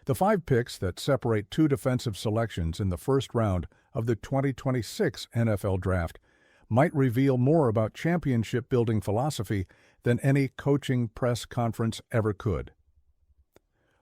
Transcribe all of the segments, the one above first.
The 5 picks that separate 2 defensive selections in the first round of the 2026 NFL Draft might reveal more about championship-building philosophy than any coaching press conference ever could.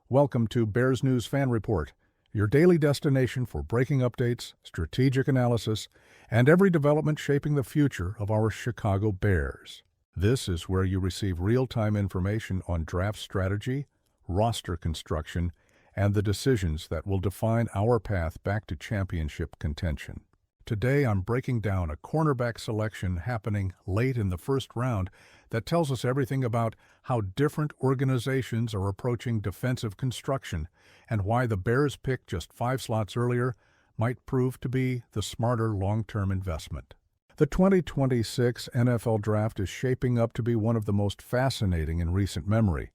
Welcome to Bears News Fan Report, your daily destination for breaking updates, strategic analysis, and every development shaping the future of our Chicago Bears. This is where you receive real-time information on draft strategy, roster construction, and the decisions that will define our path back to championship contention. Today, I'm breaking down a cornerback selection happening late in the first round that tells us everything about how different organizations are approaching defensive construction and why the Bears pick just 5 slots earlier might prove to be the smarter long-term investment. The 2026 NFL Draft is shaping up to be one of the most fascinating in recent memory.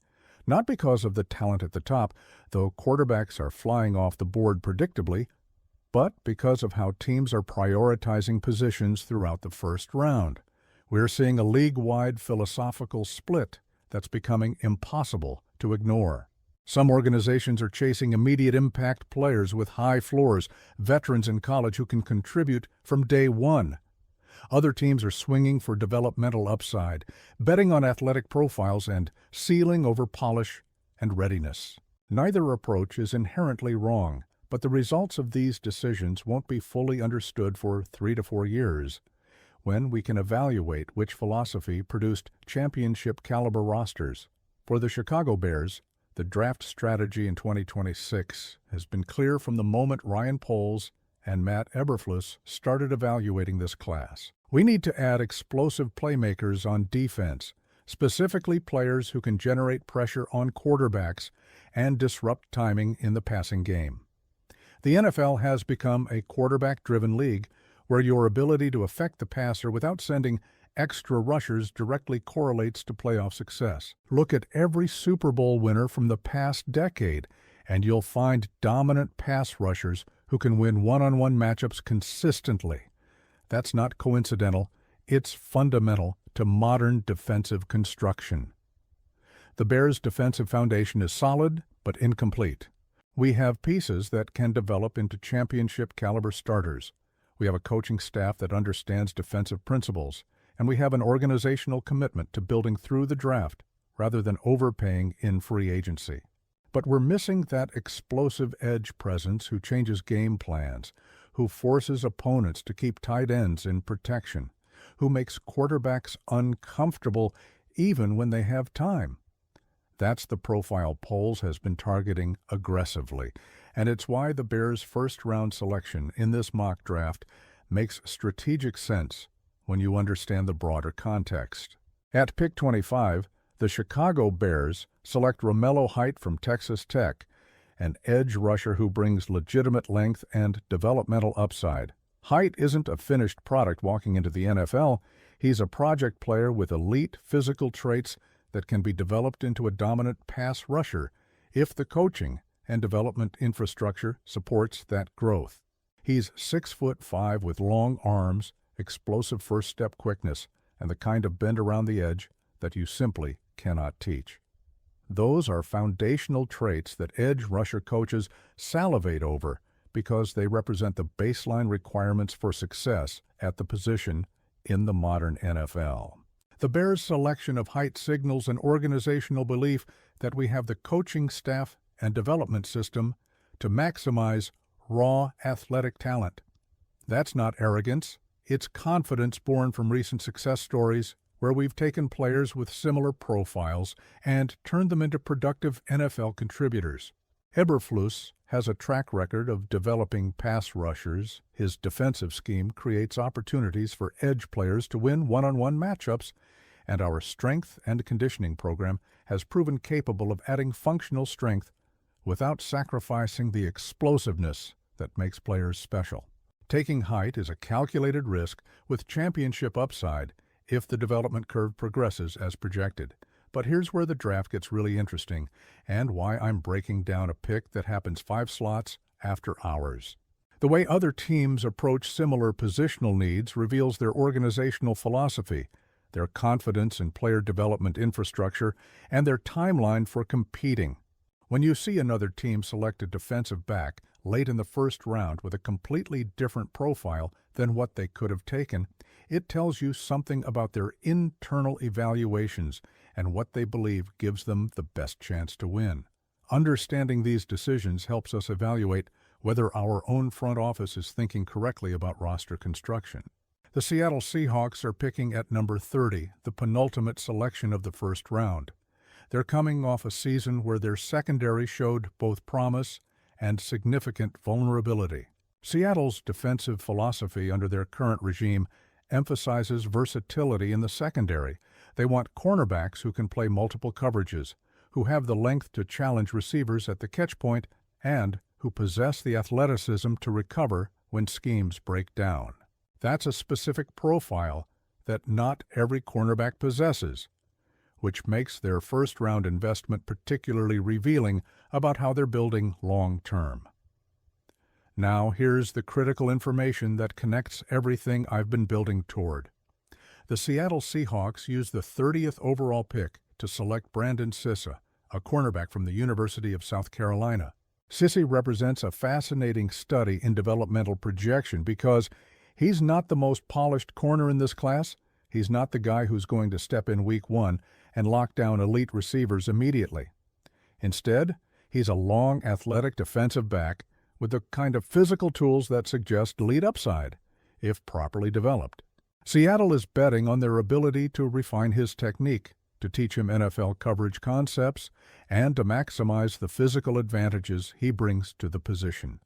Not because of the talent at the top, though quarterbacks are flying off the board predictably, but because of how teams are prioritizing positions throughout the first round. We're seeing a league-wide philosophical split that's becoming impossible to ignore. Some organizations are chasing immediate impact players with high floors, veterans in college who can contribute from day one. Other teams are swinging for developmental upside, betting on athletic profiles and ceiling over polish and readiness. Neither approach is inherently wrong, but the results of these decisions won't be fully understood for 3 to 4 years, when we can evaluate which philosophy produced championship-caliber rosters. For the Chicago Bears, the draft strategy in 2026 has been clear from the moment Ryan Poles and Matt Eberflus started evaluating this class. We need to add explosive playmakers on defense, specifically players who can generate pressure on quarterbacks and disrupt timing in the passing game. The NFL has become a quarterback-driven league where your ability to affect the passer without sending extra rushers directly correlates to playoff success. Look at every Super Bowl winner from the past decade, and you'll find dominant pass rushers who can win one-on-one matchups consistently. That's not coincidental, it's fundamental to modern defensive construction. The Bears' defensive foundation is solid but incomplete. We have pieces that can develop into championship-caliber starters. We have a coaching staff that understands defensive principles, and we have an organizational commitment to building through the draft rather than overpaying in free agency. But we're missing that explosive edge presence who changes game plans, who forces opponents to keep tight ends in protection, who makes quarterbacks uncomfortable even when they have time. That's the profile Poles has been targeting aggressively, and it's why the Bears' first-round selection in this mock draft makes strategic sense when you understand the broader context. At pick 25, the Chicago Bears select Romelo Height from Texas Tech, an edge rusher who brings legitimate length and developmental upside. Height isn't a finished product walking into the NFL. He's a project player with elite physical traits that can be developed into a dominant pass rusher if the coaching and development infrastructure supports that growth. He's 6'5" with long arms, explosive first-step quickness, and the kind of bend around the edge that you simply cannot teach. Those are foundational traits that edge rusher coaches salivate over because they represent the baseline requirements for success at the position in the modern NFL. The Bears' selection of Height signals an organizational belief that we have the coaching staff and development system to maximize raw athletic talent. That's not arrogance, it's confidence born from recent success stories where we've taken players with similar profiles and turned them into productive NFL contributors. Eberflus has a track record of developing pass rushers. His defensive scheme creates opportunities for edge players to win one-on-one matchups, and our strength and conditioning program has proven capable of adding functional strength without sacrificing the explosiveness that makes players special. Taking Height is a calculated risk with championship upside if the development curve progresses as projected. But here's where the draft gets really interesting and why I'm breaking down a pick that happens 5 slots after ours. The way other teams approach similar positional needs reveals their organizational philosophy, their confidence in player development infrastructure, and their timeline for competing. When you see another team select a defensive back late in the first round with a completely different profile than what they could have taken, it tells you something about their internal evaluations and what they believe gives them the best chance to win. Understanding these decisions helps us evaluate whether our own front office is thinking correctly about roster construction. The Seattle Seahawks are picking at number 30, the penultimate selection of the first round. They're coming off a season where their secondary showed both promise and significant vulnerability. Seattle's defensive philosophy under their current regime emphasizes versatility in the secondary. They want cornerbacks who can play multiple coverages, who have the length to challenge receivers at the catch point, and who possess the athleticism to recover when schemes break down. That's a specific profile that not every cornerback possesses, which makes their first-round investment particularly revealing about how they're building long-term. Now here's the critical information that connects everything I've been building toward. The Seattle Seahawks used the 30th overall pick to select Brandon Sissa, a cornerback from the University of South Carolina. Sissi represents a fascinating study in developmental projection because he's not the most polished corner in this class. He's not the guy who's going to step in week one and lock down elite receivers immediately. Instead, he's a long, athletic defensive back with the kind of physical tools that suggest elite upside, if properly developed. Seattle is betting on their ability to refine his technique, to teach him NFL coverage concepts, and to maximize the physical advantages he brings to the position.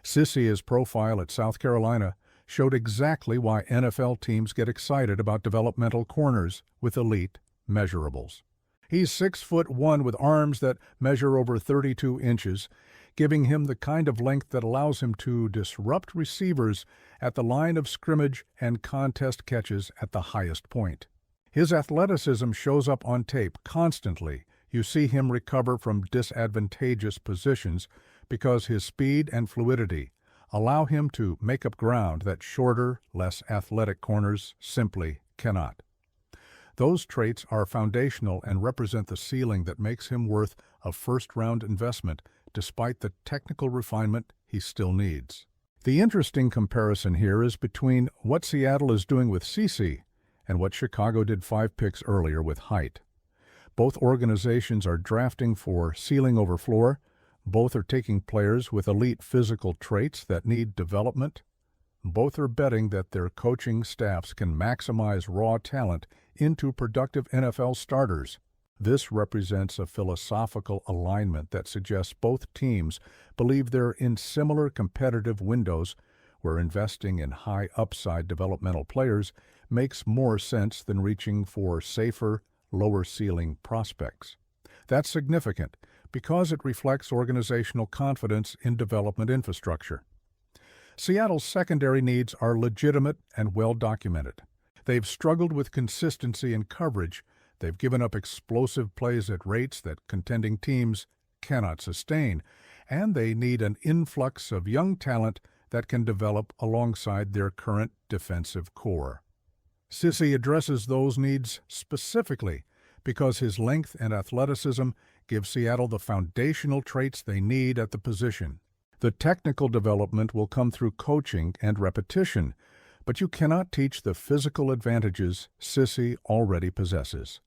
Sissi's profile at South Carolina showed exactly why NFL teams get excited about developmental corners with elite measurables. He's 6'1" with arms that measure over 32 inches, giving him the kind of length that allows him to disrupt receivers at the line of scrimmage and contest catches at the highest point. His athleticism shows up on tape constantly. You see him recover from disadvantageous positions because his speed and fluidity allow him to make up ground that shorter, less athletic corners simply cannot. Those traits are foundational and represent the ceiling that makes him worth a first-round investment, despite the technical refinement he still needs. The interesting comparison here is between what Seattle is doing with Sissi and what Chicago did 5 picks earlier with Height. Both organizations are drafting for ceiling over floor. Both are taking players with elite physical traits that need development. Both are betting that their coaching staffs can maximize raw talent into productive NFL starters. This represents a philosophical alignment that suggests both teams believe they're in similar competitive windows where investing in high upside developmental players makes more sense than reaching for safer, lower ceiling prospects. That's significant because it reflects organizational confidence in development infrastructure. Seattle's secondary needs are legitimate and well documented. They've struggled with consistency in coverage. They've given up explosive plays at rates that contending teams cannot sustain, and they need an influx of young talent that can develop alongside their current defensive core. Sissi addresses those needs specifically because his length and athleticism give Seattle the foundational traits they need at the position. The technical development will come through coaching and repetition, but you cannot teach the physical advantages Sissi already possesses.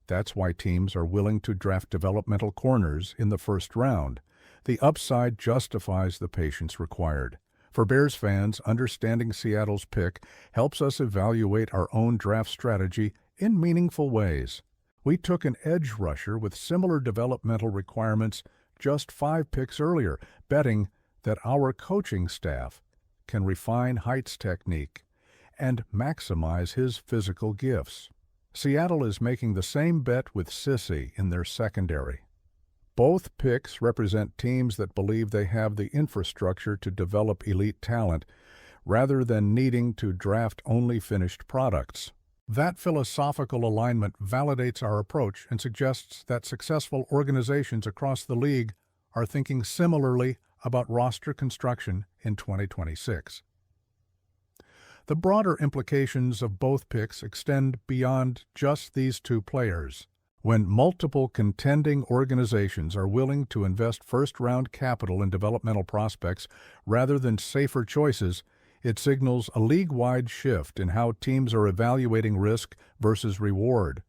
That's why teams are willing to draft developmental corners in the first round. The upside justifies the patience required. For Bears fans, understanding Seattle's pick helps us evaluate our own draft strategy in meaningful ways. We took an edge rusher with similar developmental requirements just 5 picks earlier, betting that our coaching staff can refine Height's technique and maximize his physical gifts. Seattle is making the same bet with Sissi in their secondary. Both picks represent teams that believe they have the infrastructure to develop elite talent rather than needing to draft only finished products. That philosophical alignment validates our approach and suggests that successful organizations across the league are thinking similarly about roster construction in 2026. The broader implications of both picks extend beyond just these 2 players. When multiple contending organizations are willing to invest first-round capital in developmental prospects rather than safer choices, it signals a league-wide shift in how teams are evaluating risk versus reward.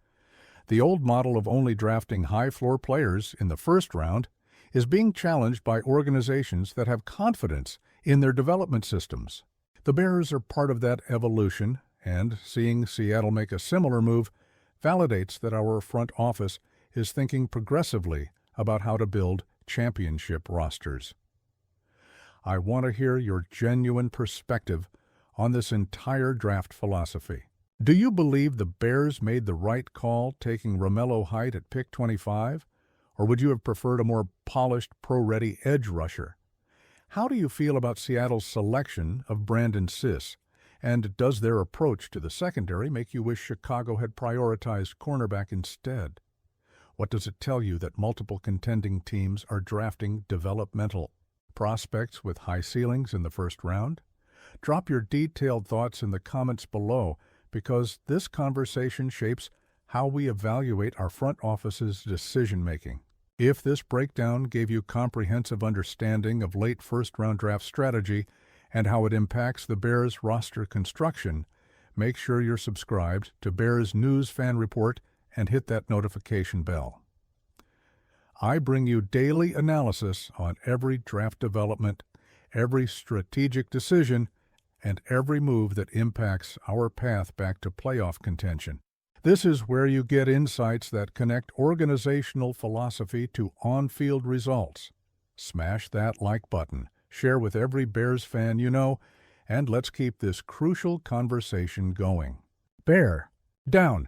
The old model of only drafting high-floor players in the first round is being challenged by organizations that have confidence in their development systems. The Bears are part of that evolution, and seeing Seattle make a similar move validates that our front office is thinking progressively about how to build championship rosters. I want to hear your genuine perspective on this entire draft philosophy. Do you believe the Bears made the right call taking Romelo Height at pick 25? Or would you have preferred a more polished, pro-ready edge rusher? How do you feel about Seattle's selection of Brandon Siss? And does their approach to the secondary make you wish Chicago had prioritized cornerback instead? What does it tell you that multiple contending teams are drafting developmental prospects with high ceilings in the first round? Drop your detailed thoughts in the comments below, because this conversation shapes how we evaluate our front office's decision-making. If this breakdown gave you comprehensive understanding of late first-round draft strategy and how it impacts the Bears roster construction, make sure you're subscribed to Bears News Fan Report and hit that notification bell. I bring you daily analysis on every draft development, every strategic decision, and every move that impacts our path back to playoff contention. This is where you get insights that connect organizational philosophy to on-field results. Smash that like button, share with every Bears fan you know, and let's keep this crucial conversation going. Bear down.